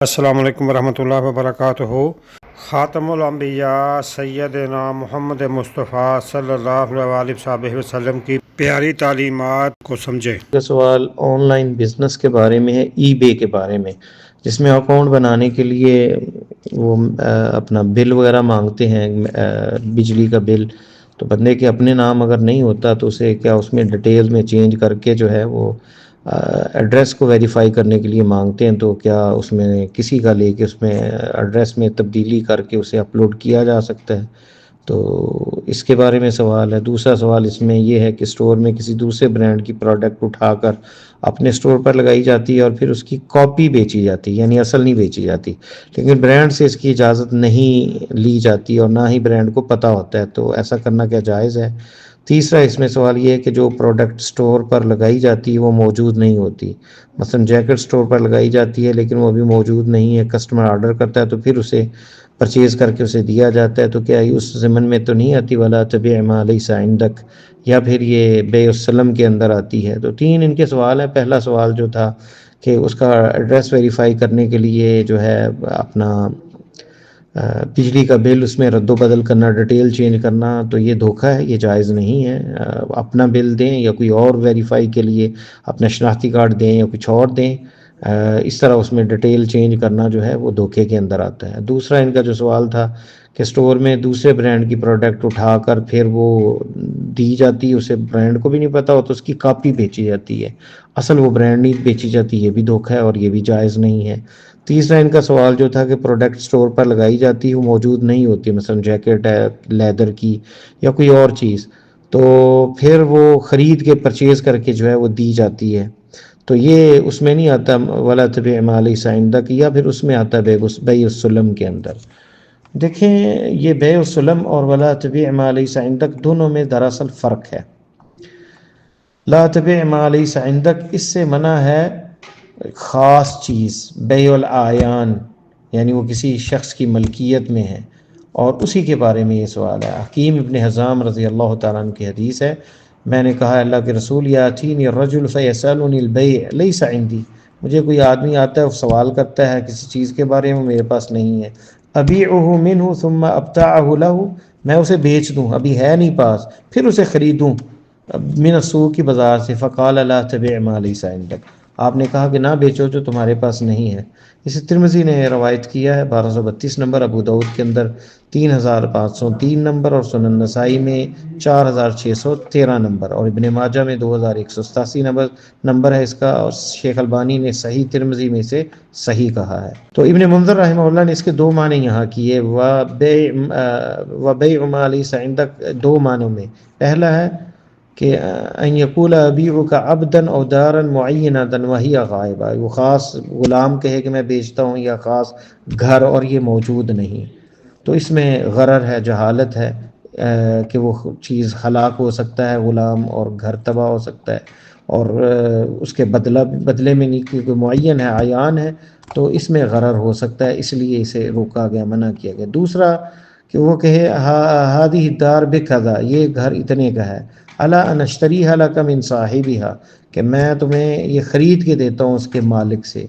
السلام علیکم ورحمۃ اللہ وبرکاتہ۔ خاتم الانبیاء سیدنا محمد مصطفیٰ صلی اللہ علیہ وسلم کی پیاری تعلیمات کو سمجھیں۔ کا سوال آن لائن بزنس کے بارے میں ہے، ای بے کے بارے میں، جس میں اکاؤنٹ بنانے کے لیے وہ اپنا بل وغیرہ مانگتے ہیں، بجلی کا بل، تو بندے کے اپنے نام اگر نہیں ہوتا تو اسے کیا اس میں ڈیٹیل میں چینج کر کے جو ہے وہ ایڈریس کو ویریفائی کرنے کے لیے مانگتے ہیں، تو کیا اس میں کسی کا لے کے اس میں ایڈریس میں تبدیلی کر کے اسے اپلوڈ کیا جا سکتا ہے؟ تو اس کے بارے میں سوال ہے۔ دوسرا سوال اس میں یہ ہے کہ اسٹور میں کسی دوسرے برانڈ کی پروڈکٹ اٹھا کر اپنے اسٹور پر لگائی جاتی ہے اور پھر اس کی کاپی بیچی جاتی ہے، یعنی اصل نہیں بیچی جاتی، لیکن برانڈ سے اس کی اجازت نہیں لی جاتی اور نہ ہی برانڈ کو پتہ ہوتا ہے، تو ایسا کرنا کیا جائز ہے؟ تیسرا اس میں سوال یہ ہے کہ جو پروڈکٹ اسٹور پر لگائی جاتی ہے وہ موجود نہیں ہوتی، مثلا جیکٹ اسٹور پر لگائی جاتی ہے لیکن وہ ابھی موجود نہیں ہے، کسٹمر آرڈر کرتا ہے تو پھر اسے پرچیز کر کے اسے دیا جاتا ہے، تو کیا اس ضمن میں تو نہیں آتی ولا تبع ما لیس عندک، یا پھر یہ بیع السلم کے اندر آتی ہے؟ تو تین ان کے سوال ہیں۔ پہلا سوال جو تھا کہ اس کا ایڈریس ویریفائی کرنے کے لیے جو ہے اپنا بجلی کا بل اس میں رد و بدل کرنا، ڈیٹیل چینج کرنا، تو یہ دھوکہ ہے، یہ جائز نہیں ہے۔ اپنا بل دیں یا کوئی اور ویریفائی کے لیے اپنا شناختی کارڈ دیں یا کچھ اور دیں، اس طرح اس میں ڈیٹیل چینج کرنا جو ہے وہ دھوکے کے اندر آتا ہے۔ دوسرا ان کا جو سوال تھا کہ اسٹور میں دوسرے برانڈ کی پروڈکٹ اٹھا کر پھر وہ دی جاتی ہے، اسے برانڈ کو بھی نہیں پتہ ہوتا، اس کی کاپی بیچی جاتی ہے، اصل وہ برانڈ نہیں بیچی جاتی، یہ بھی دھوکہ ہے اور یہ بھی جائز نہیں ہے۔ تیسرا ان کا سوال جو تھا کہ پروڈکٹ اسٹور پر لگائی جاتی ہے وہ موجود نہیں ہوتی، مثلا جیکٹ ہے لیدر کی یا کوئی اور چیز، تو پھر وہ خرید کے پرچیز کر کے جو ہے وہ دی جاتی ہے، تو یہ اس میں نہیں آتا ولا تبع ما لیس عندک، یا پھر اس میں آتا ہے بیع السلم کے اندر۔ دیکھیں یہ بیع السلم اور ولا تبع ما لیس عندک دونوں میں دراصل فرق ہے۔ لا تبع ما لیس عندک اس سے منع ہے خاص چیز، بیع الاعیان، یعنی وہ کسی شخص کی ملکیت میں ہے، اور اسی کے بارے میں یہ سوال ہے۔ حکیم ابن حزام رضی اللہ تعالیٰ عنہ کی حدیث ہے، میں نے کہا اللہ کے رسول یاتینی الرجل فیسألنی البیع لیس عندی، مجھے کوئی آدمی آتا ہے وہ سوال کرتا ہے کسی چیز کے بارے میں، میرے پاس نہیں ہے، ابیعہ منہ ثم ابتاعہ لہ، میں اسے بیچ دوں، ابھی ہے نہیں پاس، پھر اسے خریدوں من السوق کی بازار سے، فقال لا تبع ما لیس عندک، آپ نے کہا کہ نہ بیچو جو تمہارے پاس نہیں ہے۔ اسے ترمذی نے روایت کیا ہے 1232 نمبر، ابو داؤد کے اندر 3503 نمبر، اور سنن نسائی میں 4613 نمبر، اور ابن ماجہ میں 2187 نمبر ہے اس کا، اور شیخ البانی نے صحیح ترمذی میں سے صحیح کہا ہے۔ تو ابن منذر رحمہ اللہ نے اس کے دو معنی یہاں کیے، وبیع ما لیس عندک، دو معنوں میں۔ پہلا ہے کہ ان یقول ابیعک عبدا او دارا معینۃ وہی غائبہ، وہ خاص غلام کہے کہ میں بیچتا ہوں، یا خاص گھر اور یہ موجود نہیں، تو اس میں غرر ہے، جہالت ہے، کہ وہ چیز ہلاک ہو سکتا ہے غلام، اور گھر تباہ ہو سکتا ہے، اور اس کے بدلے میں نہیں، کیونکہ معین ہے، عیان ہے، تو اس میں غرر ہو سکتا ہے، اس لیے اسے روکا گیا، منع کیا گیا۔ دوسرا کہ وہ کہے ہذہ الدار بکذا، یہ گھر اتنے کا ہے، الا ان اشتریھا لک من صاحبھا، کہ میں تمہیں یہ خرید کے دیتا ہوں اس کے مالک سے،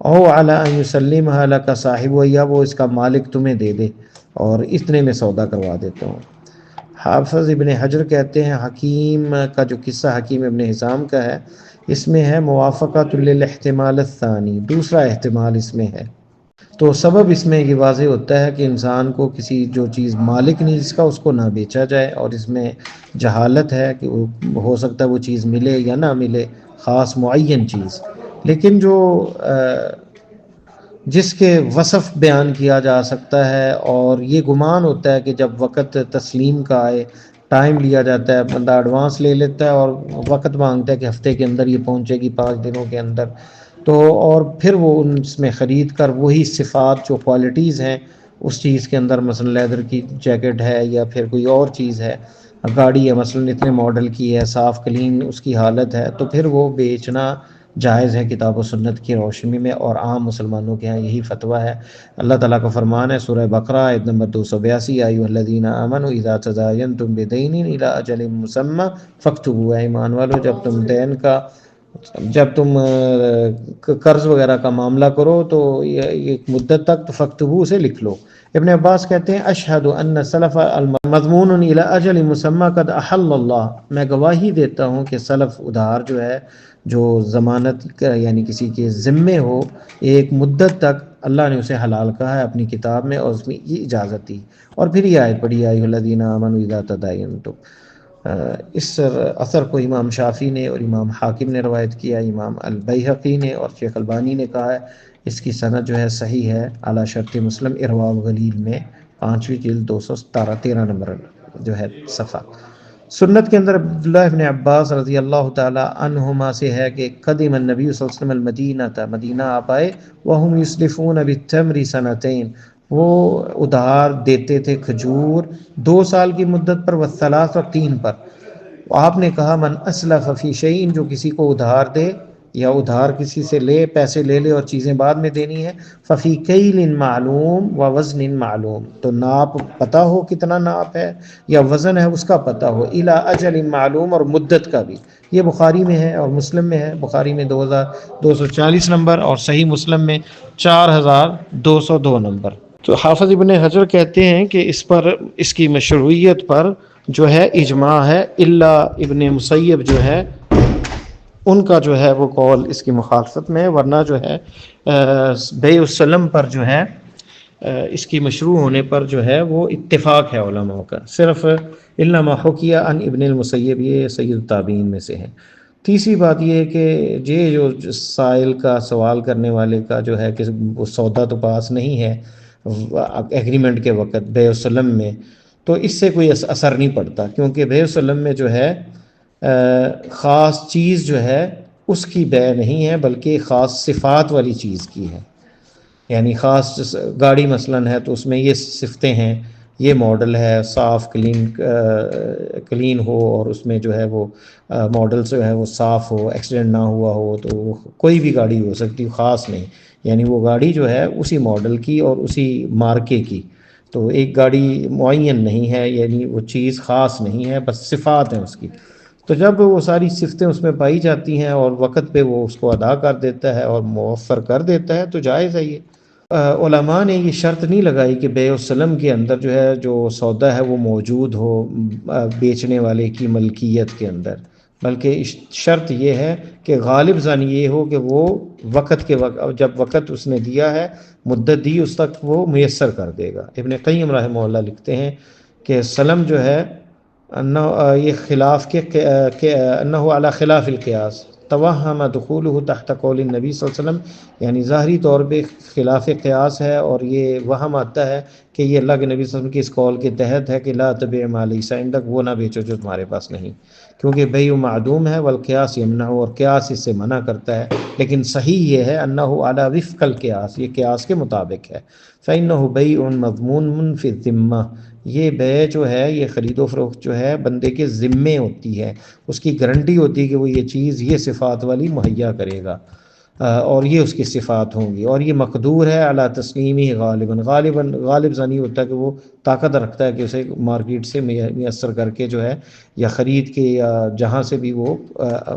او علی ان یسلمھا لک صاحبہ، یا وہ اس کا مالک تمہیں دے دے اور اتنے میں سودا کروا دیتا ہوں۔ حافظ ابن حجر کہتے ہیں حکیم کا جو قصہ حکیم ابن حزام کا ہے، اس میں ہے موافقۃ للاحتمال الثانی، دوسرا احتمال اس میں ہے، تو سبب اس میں یہ واضح ہوتا ہے کہ انسان کو کسی جو چیز مالک نہیں جس کا، اس کو نہ بیچا جائے، اور اس میں جہالت ہے کہ ہو سکتا ہے وہ چیز ملے یا نہ ملے، خاص معین چیز، لیکن جو جس کے وصف بیان کیا جا سکتا ہے، اور یہ گمان ہوتا ہے کہ جب وقت تسلیم کا آئے، ٹائم لیا جاتا ہے، بندہ ایڈوانس لے لیتا ہے اور وقت مانگتا ہے کہ ہفتے کے اندر یہ پہنچے گی، 5 دنوں کے اندر، تو اور پھر وہ اس میں خرید کر وہی صفات جو کوالٹیز ہیں اس چیز کے اندر، مثلا لیدر کی جیکٹ ہے یا پھر کوئی اور چیز ہے، گاڑی ہے مثلا اتنے ماڈل کی ہے، صاف کلین اس کی حالت ہے، تو پھر وہ بیچنا جائز ہے کتاب و سنت کی روشنی میں، اور عام مسلمانوں کے ہاں یہی فتویٰ ہے۔ اللہ تعالیٰ کا فرمان ہے سورہ بقرہ آیت نمبر 282، یا ایھا الذین آمنوا اذا تداینتم بدین الی اجل مسمی فاکتبوہ، ایمان والو جب تم دین کا جب تم قرض وغیرہ کا معاملہ کرو تو یہ ایک مدت تک تو فاکتبوہ سے لکھ لو۔ ابن عباس کہتے ہیں اشہد ان سلف مضمون الی اجل مسمی قد احل اللہ، میں گواہی دیتا ہوں کہ سلف ادھار جو ہے، جو ضمانت یعنی کسی کے ذمے ہو ایک مدت تک، اللہ نے اسے حلال کہا ہے اپنی کتاب میں، اور اس میں یہ اجازت دی۔ اور پھر یہ آیت پڑھی ایھا الذین آمنوا اذا تداینتم۔ اس اثر کو امام شافعی نے اور امام حاکم نے روایت کیا، امام البیہقی نے، اور شیخ البانی نے کہا ہے اس کی سند جو ہے صحیح ہے اعلیٰ شرط مسلم ارواء الغلیل میں 5ویں جلد 213 نمبر جو ہے صفحہ۔ سنت کے اندر عبداللہ ابن عباس رضی اللہ تعالی عنہما سے ہے کہ قدم النبی صلی اللہ علیہ وسلم المدینہ تھا، مدینہ آپ آئے، وہم یسلفون بالتمر سنتین، وہ ادھار دیتے تھے کھجور 2 سال کی مدت پر، والثلاث اور 3 پر۔ آپ نے کہا من اسلف فی شیء، جو کسی کو ادھار دے یا ادھار کسی سے لے، پیسے لے لے اور چیزیں بعد میں دینی ہے، ففی کیل معلوم و وزن معلوم، تو ناپ پتہ ہو کتنا ناپ ہے یا وزن ہے اس کا پتہ ہو، الی اجل معلوم، اور مدت کا بھی۔ یہ بخاری میں ہے اور مسلم میں ہے، بخاری میں 2240 نمبر اور صحیح مسلم میں 4202 نمبر۔ تو حافظ ابن حجر کہتے ہیں کہ اس پر، اس کی مشروعیت پر جو ہے اجماع ہے، الا ابن مسیب جو ہے ان کا جو ہے وہ قول اس کی مخالفت میں ہے، ورنہ جو ہے بیع السلم پر جو ہے اس کی مشروع ہونے پر جو ہے وہ اتفاق ہے علماء کا، صرف الا ما حکی عن ابن المسیب، یہ سید التابعین میں سے ہے۔ تیسری بات یہ ہے کہ یہ جو سائل کا، سوال کرنے والے کا جو ہے کہ وہ سودا تو پاس نہیں ہے ایگریمنٹ کے وقت بیع السلم میں، تو اس سے کوئی اثر نہیں پڑتا، کیونکہ بیع السلم میں جو ہے خاص چیز جو ہے اس کی بیع نہیں ہے، بلکہ خاص صفات والی چیز کی ہے۔ یعنی خاص گاڑی مثلاً ہے تو اس میں یہ صفتیں ہیں، یہ ماڈل ہے، صاف کلین ہو، اور اس میں جو ہے وہ ماڈل جو ہے وہ صاف ہو، ایکسیڈنٹ نہ ہوا ہو، تو وہ کوئی بھی گاڑی ہو سکتی، خاص نہیں، یعنی وہ گاڑی جو ہے اسی ماڈل کی اور اسی مارکے کی، تو ایک گاڑی معین نہیں ہے، یعنی وہ چیز خاص نہیں ہے، بس صفات ہیں اس کی۔ تو جب وہ ساری صفتیں اس میں پائی جاتی ہیں اور وقت پہ وہ اس کو ادا کر دیتا ہے اور موفر کر دیتا ہے تو جائز ہے یہ۔ علماء نے یہ شرط نہیں لگائی کہ بیع السلم کے اندر جو ہے جو سودا ہے وہ موجود ہو بیچنے والے کی ملکیت کے اندر، بلکہ شرط یہ ہے کہ غالب زن یہ ہو کہ وہ وقت کے وقت، جب وقت اس نے دیا ہے، مدت دی، اس تک وہ میسر کر دے گا۔ ابن قیم رحمہ اللہ لکھتے ہیں کہ سلم جو ہے یہ خلاف کے انہ علی خلاف القیاس توہم دخولہ تحت قول النبی صلی اللہ علیہ وسلم، یعنی ظاہری طور پہ خلاف قیاس ہے، اور یہ وہم آتا ہے کہ یہ اللہ کے نبی صلی اللہ علیہ وسلم کی اس قول کے تحت ہے کہ لا تبع ما لیس عندک، وہ نہ بیچو جو تمہارے پاس نہیں، کیونکہ بیع معدوم ہے، والقیاس یمنع، اور قیاس اس سے منع کرتا ہے۔ لیکن صحیح یہ ہے انہ علی وفق القیاس، یہ قیاس کے مطابق ہے۔ فإنہ بیع مضمون فی الذمہ، یہ بیع جو ہے، یہ خرید و فروخت جو ہے بندے کے ذمے ہوتی ہے، اس کی گارنٹی ہوتی ہے کہ وہ یہ چیز یہ صفات والی مہیا کرے گا، اور یہ اس کی صفات ہوں گی، اور یہ مقدور ہے علی تسلیمی غالب زنی ہوتا ہے کہ وہ طاقت رکھتا ہے کہ اسے مارکیٹ سے میسر کر کے جو ہے، یا خرید کے، یا جہاں سے بھی وہ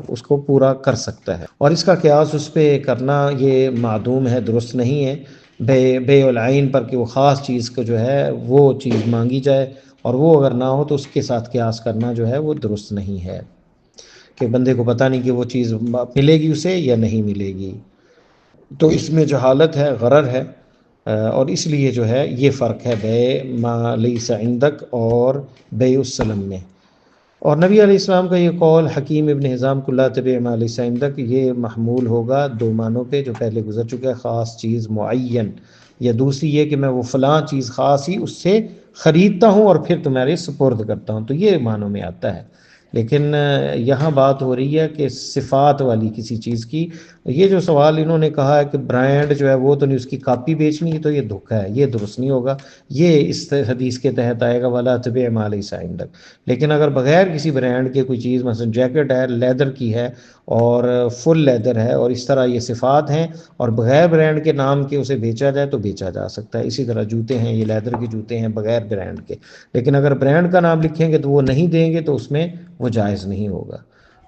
اس کو پورا کر سکتا ہے، اور اس کا قیاس اس پہ کرنا یہ معدوم ہے، درست نہیں ہے، بیع العین پر کہ وہ خاص چیز کو جو ہے وہ چیز مانگی جائے اور وہ اگر نہ ہو تو اس کے ساتھ قیاس کرنا جو ہے وہ درست نہیں ہے، کہ بندے کو پتہ نہیں کہ وہ چیز ملے گی اسے یا نہیں ملے گی، تو اس میں جہالت ہے، غرر ہے، اور اس لیے جو ہے یہ فرق ہے بیع ما لیس عندک اور بیع السلم میں۔ اور نبی علیہ السلام کا یہ قول حکیم ابن حزام کو لا تبع ما لیس عندک، یہ محمول ہوگا 2 معنوں پہ جو پہلے گزر چکا ہے، خاص چیز معین، یا دوسری یہ کہ میں وہ فلاں چیز خاص ہی اس سے خریدتا ہوں اور پھر تمہارے سپرد کرتا ہوں، تو یہ معنوں میں آتا ہے۔ لیکن یہاں بات ہو رہی ہے کہ صفات والی کسی چیز کی۔ یہ جو سوال انہوں نے کہا ہے کہ برانڈ جو ہے وہ تو نہیں، اس کی کاپی بیچنی ہے، تو یہ دھوکہ ہے، یہ درست نہیں ہوگا، یہ اس حدیث کے تحت آئے گا ولا تبع ما لیس عندک۔ لیکن اگر بغیر کسی برانڈ کے کوئی چیز، مثلا جیکٹ ہے، لیدر کی ہے اور فل لیدر ہے اور اس طرح یہ صفات ہیں، اور بغیر برانڈ کے نام کے اسے بیچا جائے تو بیچا جا سکتا ہے۔ اسی طرح جوتے ہیں، یہ لیدر کے جوتے ہیں بغیر برانڈ کے، لیکن اگر برانڈ کا نام لکھیں گے تو وہ نہیں دیں گے تو اس میں وہ جائز نہیں ہوگا۔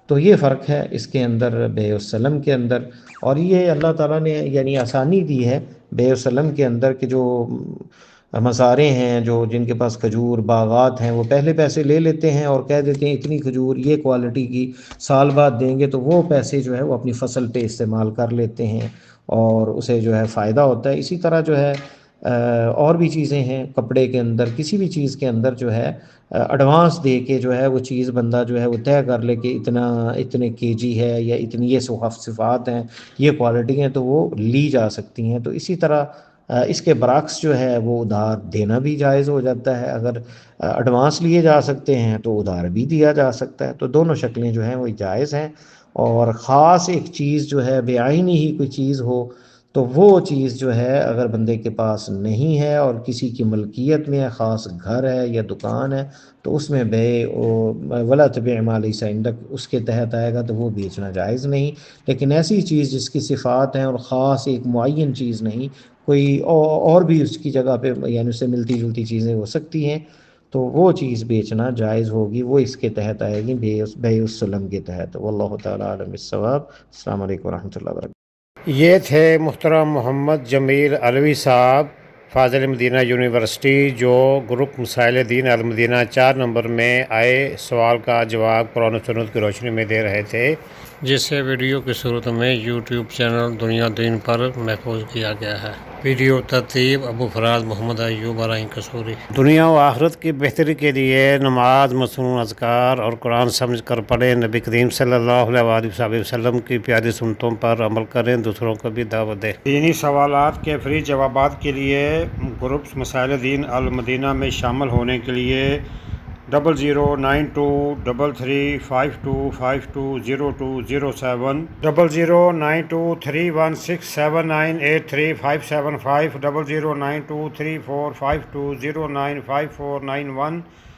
تو یہ فرق ہے اس کے اندر بیع السلم کے اندر. اور یہ اللہ تعالیٰ نے یعنی آسانی دی ہے بیع السلم کے اندر کہ جو مزارع ہیں جو جن کے پاس کھجور باغات ہیں وہ پہلے پیسے لے لیتے ہیں اور کہہ دیتے ہیں اتنی کھجور یہ کوالٹی کی سال بعد دیں گے، تو وہ پیسے جو ہے وہ اپنی فصل پہ استعمال کر لیتے ہیں اور اسے جو ہے فائدہ ہوتا ہے. اسی طرح جو ہے اور بھی چیزیں ہیں، کپڑے کے اندر کسی بھی چیز کے اندر جو ہے ایڈوانس دے کے جو ہے وہ چیز بندہ جو ہے وہ طے کر لے کہ اتنے کے جی ہے یا اتنی یہ صفات ہیں، یہ کوالٹی ہیں، تو وہ لی جا سکتی ہیں. تو اسی طرح اس کے برعکس جو ہے وہ ادھار دینا بھی جائز ہو جاتا ہے. اگر ایڈوانس لیے جا سکتے ہیں تو ادھار بھی دیا جا سکتا ہے. تو دونوں شکلیں جو ہیں وہ جائز ہیں. اور خاص ایک چیز جو ہے بے عینی ہی کوئی چیز ہو تو وہ چیز جو ہے اگر بندے کے پاس نہیں ہے اور کسی کی ملکیت میں ہے، خاص گھر ہے یا دکان ہے، تو اس میں ولا تبع ما لیس عندک اس کے تحت آئے گا، تو وہ بیچنا جائز نہیں. لیکن ایسی چیز جس کی صفات ہیں اور خاص ایک معین چیز نہیں، کوئی اور بھی اس کی جگہ پہ یعنی اس سے ملتی جلتی چیزیں ہو سکتی ہیں، تو وہ چیز بیچنا جائز ہوگی، وہ اس کے تحت آئے گی بیع السلم کے تحت. واللہ تعالیٰ عالم بالصواب. السلام علیکم ورحمۃ اللہ وبرکاتہ. یہ تھے محترم محمد جمیل علوی صاحب فاضل مدینہ یونیورسٹی، جو گروپ مسائل دین المدینہ 4 نمبر میں آئے سوال کا جواب قرآن و سنت کی روشنی میں دے رہے تھے، جسے ویڈیو کی صورت میں یوٹیوب چینل دنیا دین پر محفوظ کیا گیا ہے. ویڈیو ترتیب ابو فراز محمد ایوب ارائیں قصوری. دنیا و آخرت کی بہتری کے لیے نماز، مصنون اذکار اور قرآن سمجھ کر پڑھیں. نبی کریم صلی اللہ علیہ وسلم کی پیاری سنتوں پر عمل کریں، دوسروں کو بھی دعوت دیں. دینی سوالات کے فری جوابات کے لیے گروپ مسائل دین المدینہ میں شامل ہونے کے لیے 00923352520207 00923167983575 00923452095491